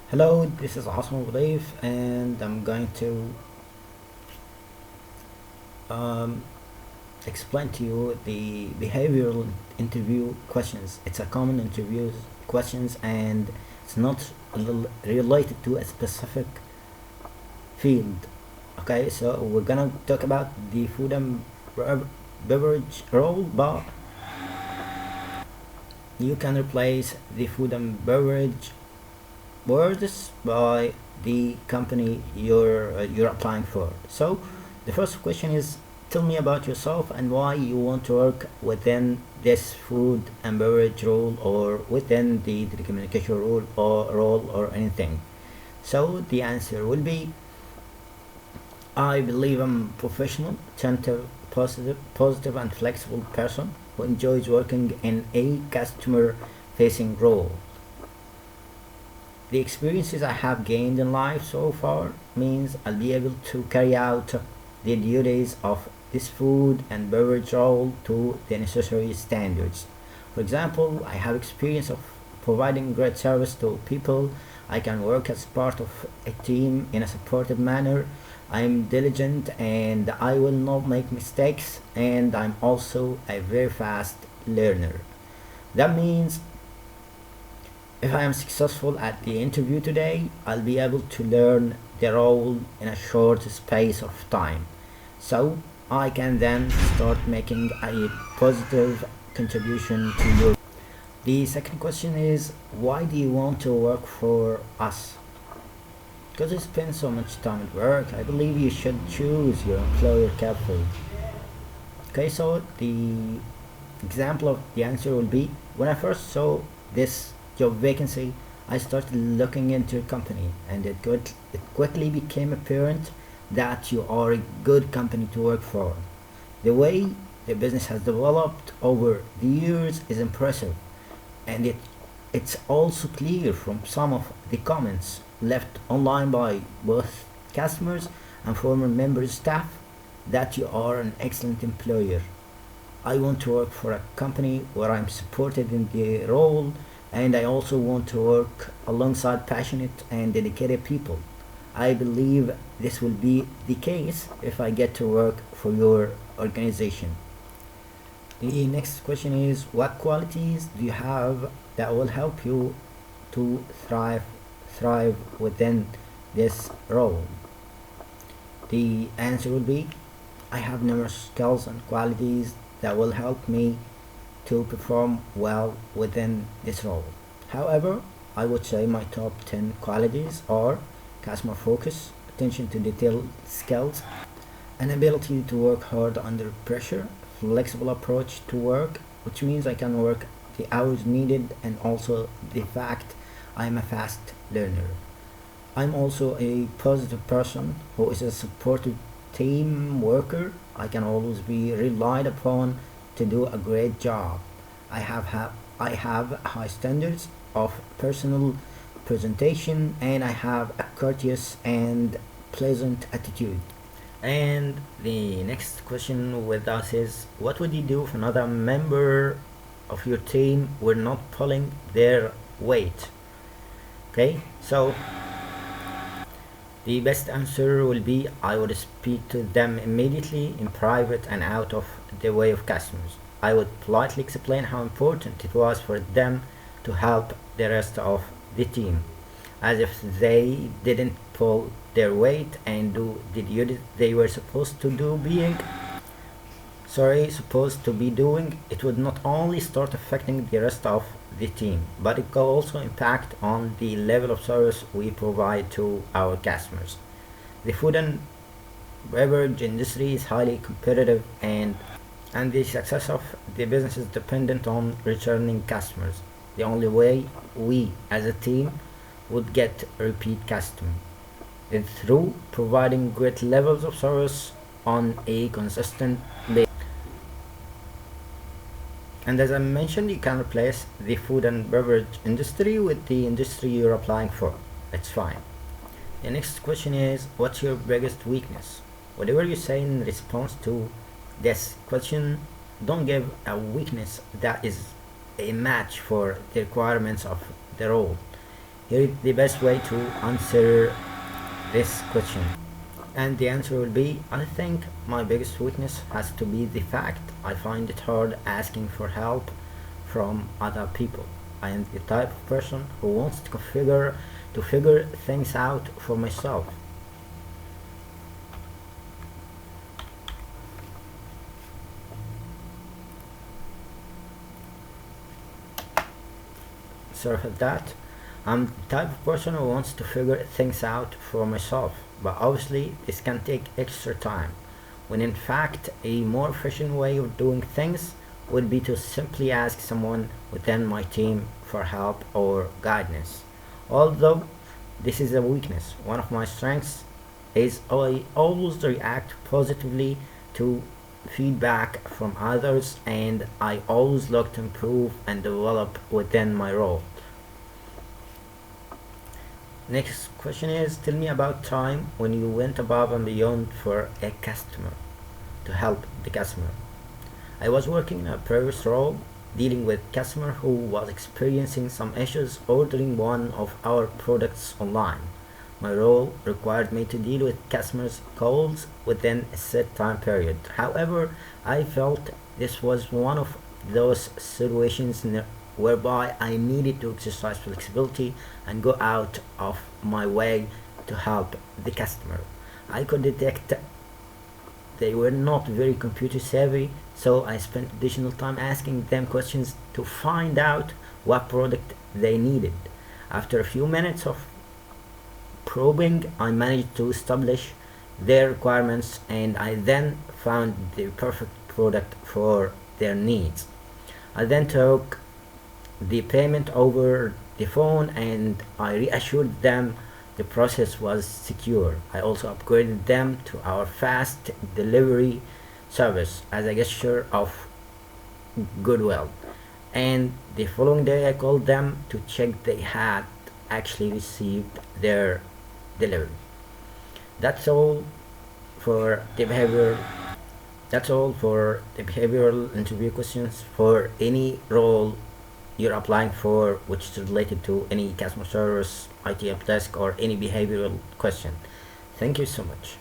Hello, this is Hassan Wadif, and I'm going to um, explain to you the behavioral interview questions. It's a common interview questions, and it's not related to a specific field. Okay, so we're gonna talk about the food and beverage role, but you can replace the food and beverage words by the company you're applying for. So the first question is, tell me about yourself and why you want to work within this food and beverage role or within the telecommunication role or anything. So the answer will be, I believe I'm professional, attentive, positive and flexible person who enjoys working in a customer facing role. The experiences I have gained in life so far means I'll be able to carry out the duties of this food and beverage role to the necessary standards. For example, I have experience of providing great service to people. I can work as part of a team in a supportive manner. I'm diligent and I will not make mistakes, and I'm also a very fast learner. That means if I am successful at the interview today, I'll be able to learn the role in a short space of time. So I can then start making a positive contribution to your. The second question is, why do you want to work for us? Because you spend so much time at work, I believe you should choose your employer carefully. Okay, so the example of the answer will be, when I first saw this job vacancy, I started looking into your company, and it quickly became apparent that you are a good company to work for. The way the business has developed over the years is impressive, and it's also clear from some of the comments left online by both customers and former members staff that you are an excellent employer. I want to work for a company where I'm supported in the role, and I also want to work alongside passionate and dedicated people. I believe this will be the case if I get to work for your organization. The next question is, what qualities do you have that will help you to thrive within this role? The answer will be, I have numerous skills and qualities that will help me to perform well within this role. However, I would say my top 10 qualities are customer focus, attention to detail skills, an ability to work hard under pressure, flexible approach to work, which means I can work the hours needed, and also the fact I'm a fast learner. I'm also a positive person who is a supportive team worker. I can always be relied upon to do a great job. I have high standards of personal presentation, and I have a courteous and pleasant attitude. And the next question with us is, what would you do if another member of your team were not pulling their weight? Okay, so the best answer will be, I would speak to them immediately in private and out of the way of customers. I would politely explain how important it was for them to help the rest of the team, as if they didn't pull their weight and do the duty they were supposed to be doing. It would not only start affecting the rest of the team, but it could also impact on the level of service we provide to our customers. The food and beverage industry is highly competitive, and the success of the business is dependent on returning customers. The only way we as a team would get repeat customers is through providing great levels of service on a consistent basis. And as I mentioned, you can replace the food and beverage industry with the industry you're applying for. It's fine. The next question is, what's your biggest weakness? Whatever you say in response to this question, don't give a weakness that is a match for the requirements of the role. Here is the best way to answer this question. And the answer will be, I think my biggest weakness has to be the fact I find it hard asking for help from other people. I am the type of person who wants to figure things out for myself. Sorry for that. I'm the type of person who wants to figure things out for myself, but obviously this can take extra time, when in fact a more efficient way of doing things would be to simply ask someone within my team for help or guidance. Although this is a weakness, one of my strengths is I always react positively to feedback from others, and I always look to improve and develop within my role. Next question is, tell me about time when you went above and beyond for a customer, to help the customer. I was working in a previous role dealing with customer who was experiencing some issues ordering one of our products online. My role required me to deal with customers' calls within a set time period. However, I felt this was one of those situations whereby I needed to exercise flexibility and go out of my way to help the customer. I could detect they were not very computer savvy, so I spent additional time asking them questions to find out what product they needed. After a few minutes of probing, I managed to establish their requirements, and I then found the perfect product for their needs. I then took the payment over the phone, and I reassured them the process was secure. I also upgraded them to our fast delivery service as a gesture of goodwill. And the following day, I called them to check they had actually received their delivery. That's all for the behavioral. That's all for the behavioral interview questions for any role you're applying for, which is related to any customer service, IT help desk, or any behavioral question. Thank you so much.